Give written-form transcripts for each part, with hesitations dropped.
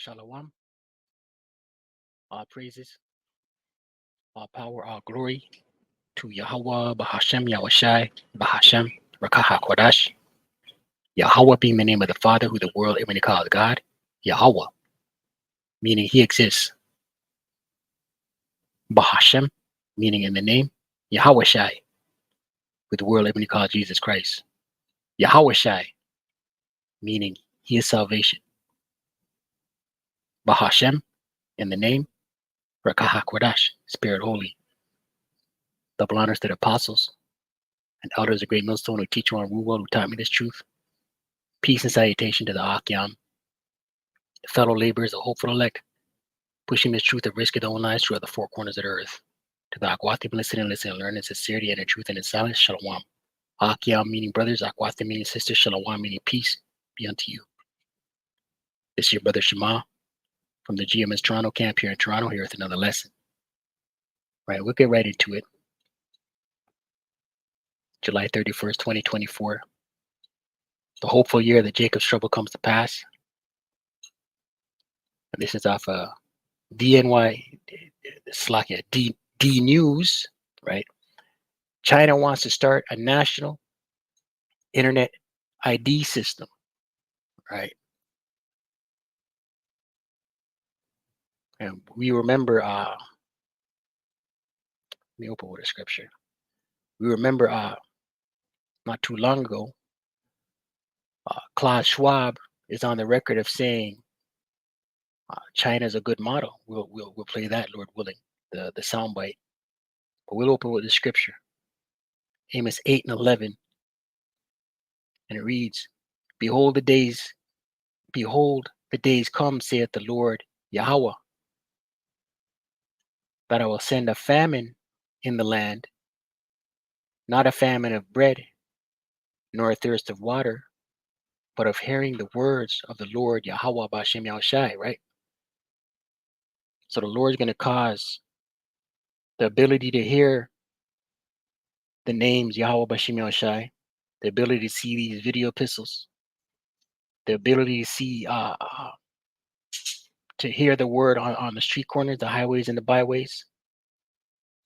Shalom, all praises, all power, all glory to Yahweh, Bahashem, Yahushai, Bahashem, Rakaha Kodash. Yahweh being the name of the Father who the world everybody calls God. Yahweh, meaning he exists. Bahashem, meaning in the name. Yahushai, who the world everybody calls Jesus Christ. Yahushai, meaning he is salvation. Bahashem, in the name. Rakaha Kodash, Spirit Holy. Double honors to the apostles and elders of Great Millstone who teach you on rule well, who taught me this truth. Peace and salutation to the Akyam, the fellow laborers, the hopeful elect, pushing this truth at risk of their own lives throughout the four corners of the earth. To the Akwati, listen and learn in sincerity and in truth and in silence. Shalom. Akyam meaning brothers, Akwati meaning sisters, Shalom meaning peace be unto you. This is your brother Shema from the GMS Toronto camp here in Toronto, here with another lesson. Right, we'll get right into it. July 31st, 2024. The hopeful year that Jacob's trouble comes to pass. And this is off DNY, Slakia, D News, right? China wants to start a national internet ID system, right? And we remember, let me open with a scripture. We remember not too long ago, Klaus Schwab is on the record of saying China is a good model. We'll play that, Lord willing, the soundbite. But we'll open with the scripture. Amos 8:11, and it reads, behold the days come, saith the Lord Yahweh, that I will send a famine in the land, not a famine of bread, nor a thirst of water, but of hearing the words of the Lord Yahweh Bashem Yahushai, right? So the Lord's going to cause the ability to hear the names Yahweh Bashem Yahushai, the ability to see these video epistles, the ability to see, to hear the word on the street corners, the highways and the byways,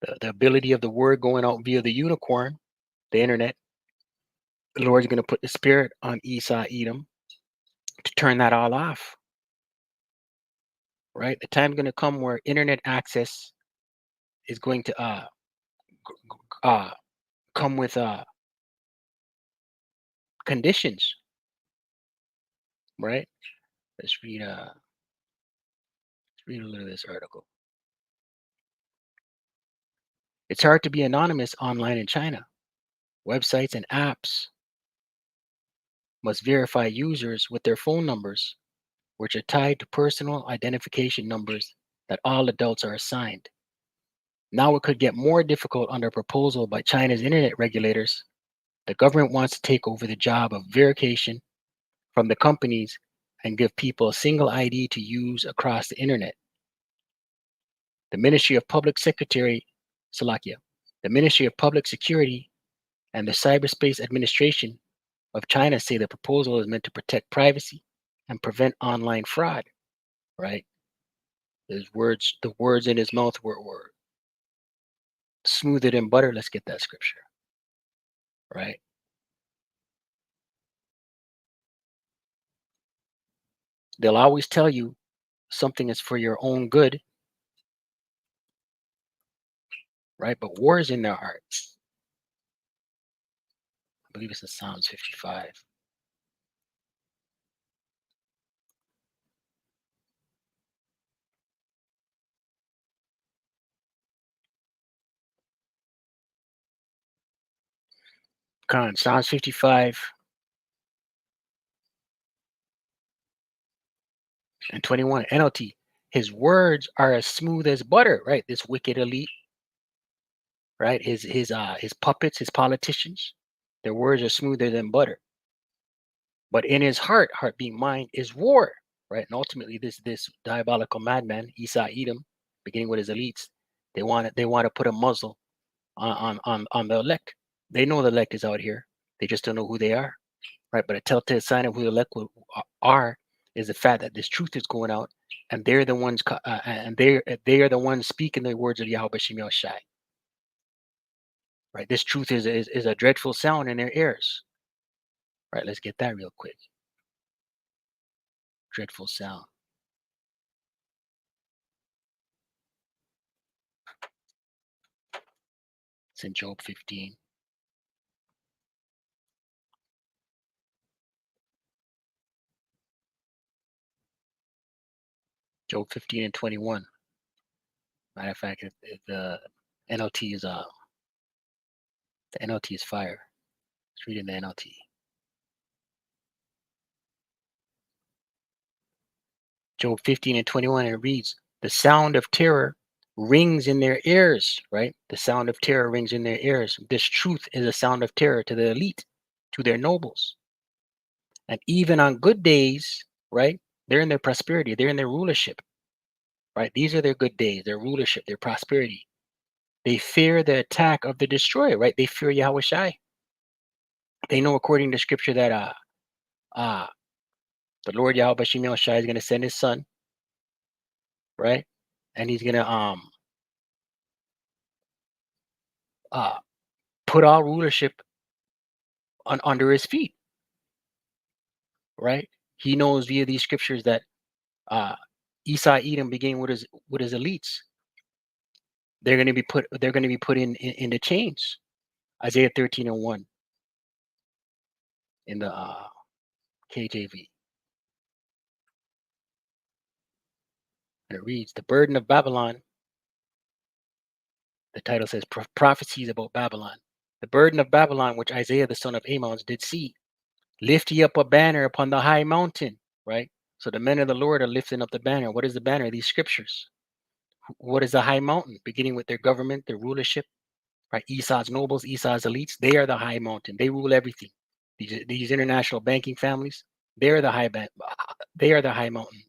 the ability of the word going out via the unicorn, the internet. The Lord's going to put the spirit on Esau, Edom, to turn that all off, right? The time's going to come where internet access is going to come with conditions, right? Let's read a little of this article. It's hard to be anonymous online in China. Websites and apps must verify users with their phone numbers, which are tied to personal identification numbers that all adults are assigned. Now it could get more difficult under a proposal by China's internet regulators. The government wants to take over the job of verification from the companies and give people a single ID to use across the internet. The Ministry of Public Secretary, Salakia, the Ministry of Public Security and the Cyberspace Administration of China say the proposal is meant to protect privacy and prevent online fraud, right? The words in his mouth were smoother than butter. Let's get that scripture, right? They'll always tell you something is for your own good, right? But war is in their hearts. I believe it's in Psalms 55. Come on, Psalms 55 and 21, NLT. His words are as smooth as butter, right? This wicked elite, right? His puppets, his politicians, their words are smoother than butter. But in his heart being mind, is war, right? And ultimately, this diabolical madman, Esau Edom, beginning with his elites, they want to put a muzzle on the elect. They know the elect is out here. They just don't know who they are, right? But a telltale sign of who the elect are is the fact that this truth is going out, and they're the ones, and they are the ones speaking the words of Yahweh Shem Shai. Right, this truth is a dreadful sound in their ears. Right, let's get that real quick. Dreadful sound. It's in Job 15. Job 15 and 21. Matter of fact, the NLT is the NLT is fire. Let's read in the NLT. Job 15 and 21, it reads, the sound of terror rings in their ears, right? The sound of terror rings in their ears. This truth is a sound of terror to the elite, to their nobles. And even on good days, right? They're in their prosperity, they're in their rulership, right? These are their good days, their rulership, their prosperity. They fear the attack of the destroyer, right? They fear Yahweh Shai. They know according to scripture that the Lord Yahweh Shem Shai is going to send his son, right? And he's going to put all rulership under his feet, right? He knows via these scriptures that Esau, Edom began with his elites. They're going to be put in the chains. Isaiah 13 and 1 in the KJV. And it reads, the burden of Babylon. The title says prophecies about Babylon. The burden of Babylon, which Isaiah the son of Amos did see. Lift ye up a banner upon the high mountain, right? So the men of the Lord are lifting up the banner. What is the banner? These scriptures. What is the high mountain? Beginning with their government, their rulership, right? Esau's nobles, Esau's elites, they are the high mountain. They rule everything. These international banking families, they are the high mountain.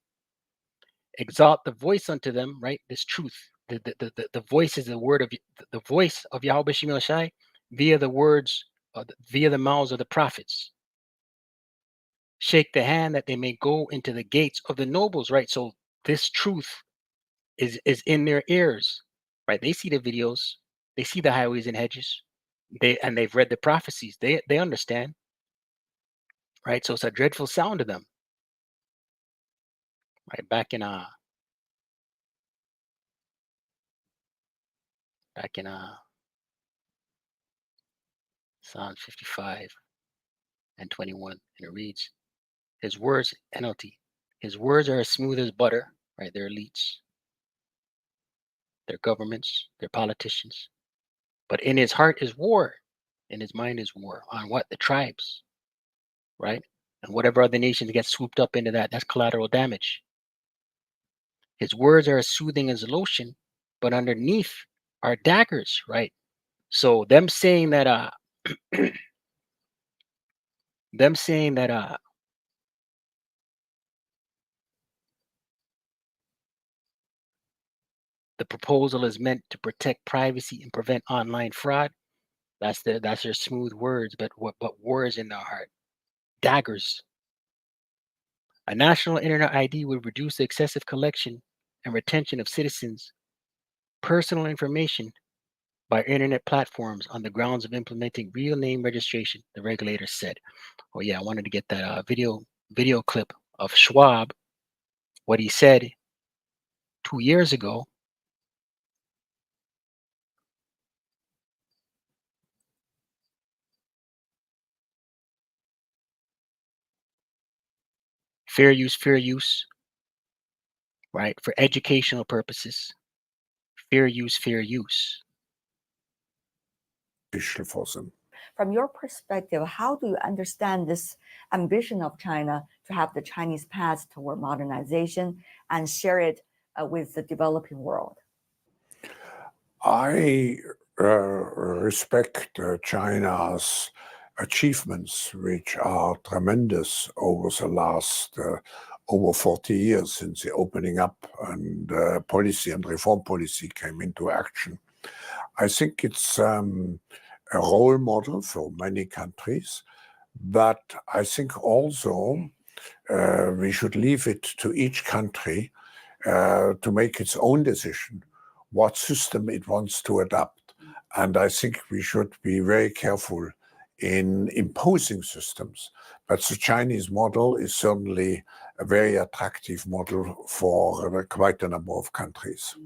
Exalt the voice unto them, right? This truth. The voice is the word of the voice of Yahweh Shem Shai via the words, via the mouths of the prophets. Shake the hand that they may go into the gates of the nobles, right? So this truth is in their ears, right? They see the videos, they see the highways and hedges, they've read the prophecies. They understand, right? So it's a dreadful sound to them, right? Back in Psalm 55 and 21, and it reads, his words, NLT, his words are as smooth as butter, right? Their elites, their governments, their politicians. But in his heart is war. In his mind is war. On what? The tribes, right? And whatever other nations get swooped up into that, that's collateral damage. His words are as soothing as lotion, but underneath are daggers, right? So them saying that the proposal is meant to protect privacy and prevent online fraud. That's their smooth words, but war is in their heart. Daggers. A national internet ID would reduce the excessive collection and retention of citizens' personal information by internet platforms on the grounds of implementing real name registration, the regulator said. Oh yeah, I wanted to get that video clip of Schwab, what he said 2 years ago. Fair use, right? For educational purposes. Fair use. From your perspective, how do you understand this ambition of China to have the Chinese path toward modernization and share it with the developing world? I respect China's achievements, which are tremendous over the last over 40 years since the opening up and policy and reform policy came into action. I think it's a role model for many countries, but I think also we should leave it to each country to make its own decision what system it wants to adopt. And I think we should be very careful in imposing systems. But the Chinese model is certainly a very attractive model for quite a number of countries.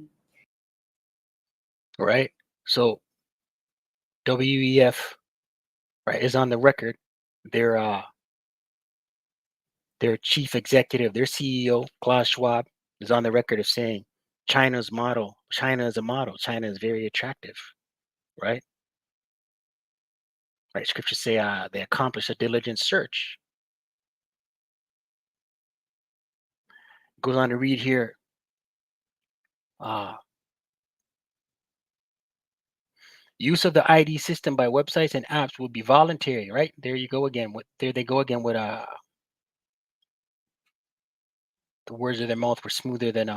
Right. So WEF, right, is on the record. Their chief executive, their CEO, Klaus Schwab, is on the record of saying China is a model. China is very attractive, right? Right. Scriptures say they accomplish a diligent search. Goes on to read here. Use of the ID system by websites and apps will be voluntary, right? There you go again. There they go again with the words of their mouth were smoother than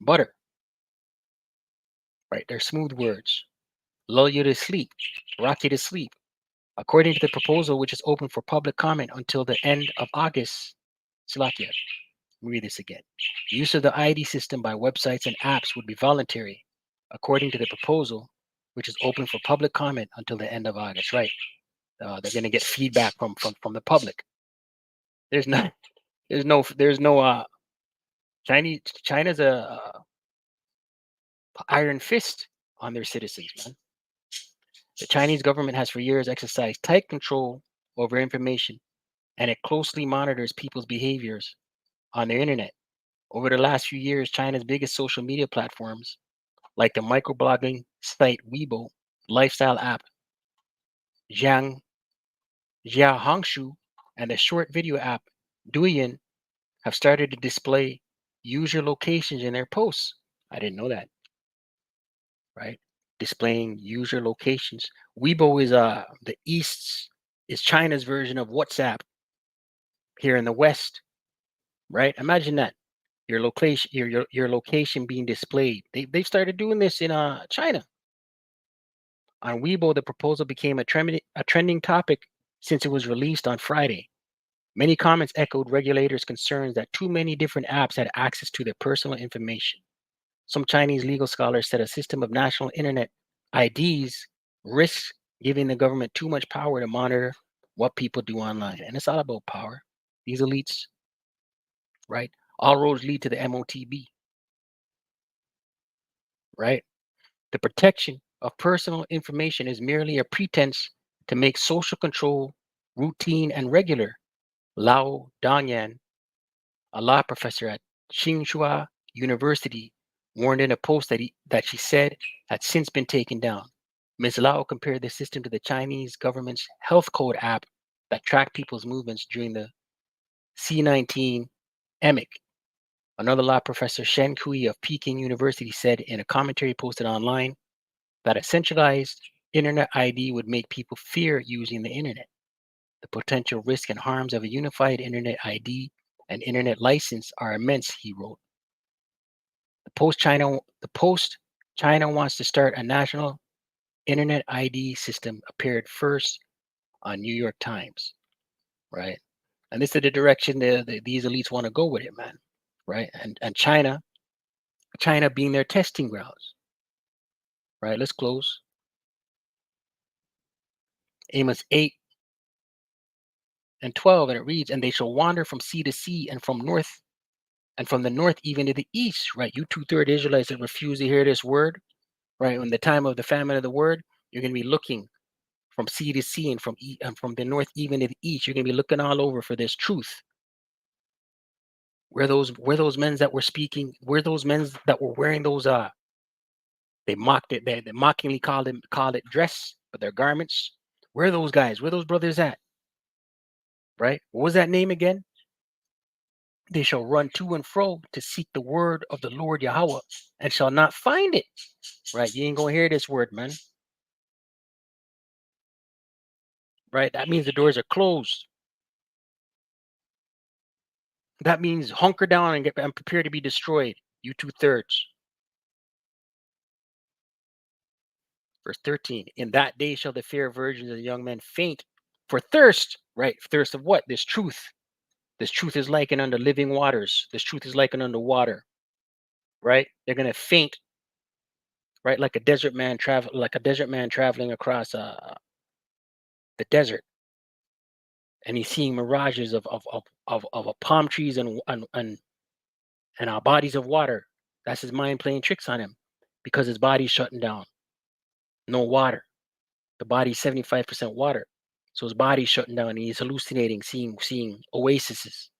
butter. Right? They're smooth words. Lull you to sleep, rock you to sleep. According to the proposal, which is open for public comment until the end of August, Slovakia. Read this again. Use of the ID system by websites and apps would be voluntary, according to the proposal, which is open for public comment until the end of August. Right? They're going to get feedback from the public. There's no China's a iron fist on their citizens, man. The Chinese government has for years exercised tight control over information, and it closely monitors people's behaviors on their internet. Over the last few years, China's biggest social media platforms, like the microblogging site Weibo, lifestyle app Xiaohongshu, and the short video app Douyin, have started to display user locations in their posts. I didn't know that. Right? Displaying user locations. Weibo is China's version of WhatsApp here in the West. Right? Imagine that. Your location being displayed. They've started doing this in China. On Weibo, the proposal became a trending topic since it was released on Friday. Many comments echoed regulators' concerns that too many different apps had access to their personal information. Some Chinese legal scholars said a system of national internet IDs risks giving the government too much power to monitor what people do online. And it's all about power. These elites, right? All roads lead to the MOTB, right? The protection of personal information is merely a pretense to make social control routine and regular. Lao Danyan, a law professor at Tsinghua University, warned in a post that she said had since been taken down. Ms. Lao compared the system to the Chinese government's health code app that tracked people's movements during the C-19 emic. Another law professor, Shen Kui of Peking University, said in a commentary posted online that a centralized internet ID would make people fear using the internet. The potential risk and harms of a unified internet ID and internet license are immense, he wrote. The post China wants to start a national internet ID system appeared first on New York Times, right? And this is the direction these elites want to go with it, man, right? And China being their testing grounds, right? Let's close. Amos 8 and 12, and it reads, and they shall wander from sea to sea and from the north even to the east, right? You 2/3 Israelites that refuse to hear this word, right? In the time of the famine of the word, you're going to be looking from sea to sea and from the north even to the east. You're going to be looking all over for this truth. Where those men that were speaking, where those men that were wearing those they mocked it, they mockingly called it dress, but their garments. Where are those guys? Where are those brothers at? Right? What was that name again? They shall run to and fro to seek the word of the Lord Yahweh and shall not find it. Right? You ain't gonna hear this word, man. Right? That means the doors are closed. That means hunker down and prepare to be destroyed. You 2/3. Verse 13. In that day shall the fair virgins and the young men faint for thirst. Right? Thirst of what? This truth. This truth is likened unto living waters. This truth is likened unto water, right? They're gonna faint, right? Like a desert man traveling across the desert, and he's seeing mirages of palm trees and bodies of water. That's his mind playing tricks on him because his body's shutting down. No water. The body's 75% water. So his body's shutting down and he's hallucinating, seeing oases,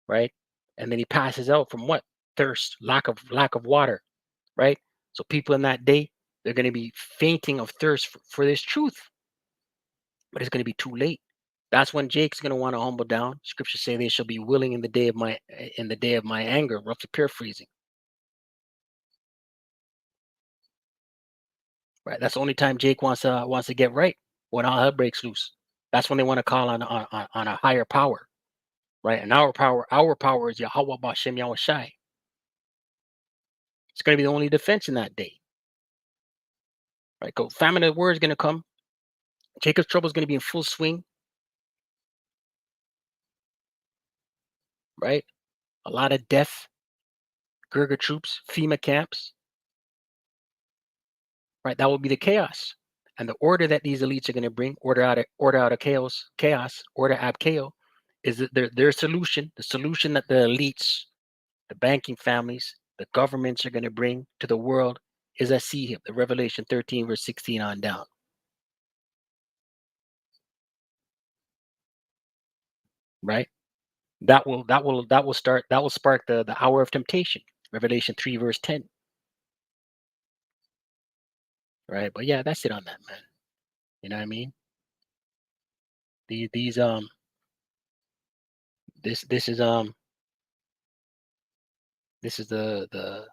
right? And then he passes out from what? Thirst, lack of water, right? So people in that day, they're going to be fainting of thirst for this truth. But it's going to be too late. That's when Jake's going to want to humble down. Scriptures say they shall be willing in the day of my anger, roughly paraphrasing. Right. That's the only time Jake wants to get right, when all hell breaks loose. That's when they want to call on a higher power. Right. And our power is Yahweh Bashem Yahweh Shai. It's going to be the only defense in that day. Right. Go famine of the word is going to come. Jacob's trouble is going to be in full swing. Right. A lot of death. Gurga troops, FEMA camps. Right. That will be the chaos. And the order that these elites are going to bring, order out of chaos, order ab chaos, is that their solution, the solution that the elites, the banking families, the governments are going to bring to the world is a see him, the Revelation 13, verse 16 on down. Right? That will spark the hour of temptation. Revelation 3, verse 10. Right? But yeah, that's it on that, man. You know what I mean? This is the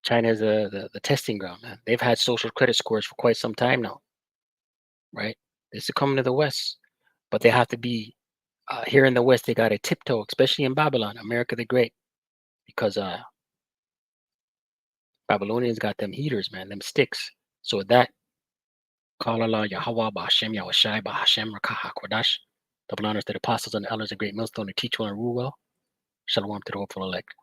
China is the testing ground, man. They've had social credit scores for quite some time now, right? This is coming to the West, but they have to be here in the West. They got to tiptoe, especially in Babylon, America the Great, because Babylonians got them heaters, man, them sticks. So with that, call Allah Yahweh Ba'Hashem Yahweh Shai Ba'Hashem Rakah HaKodash. Double honors to the apostles and the elders, a great millstone to teach well and rule well. Shalom to the hopeful elect.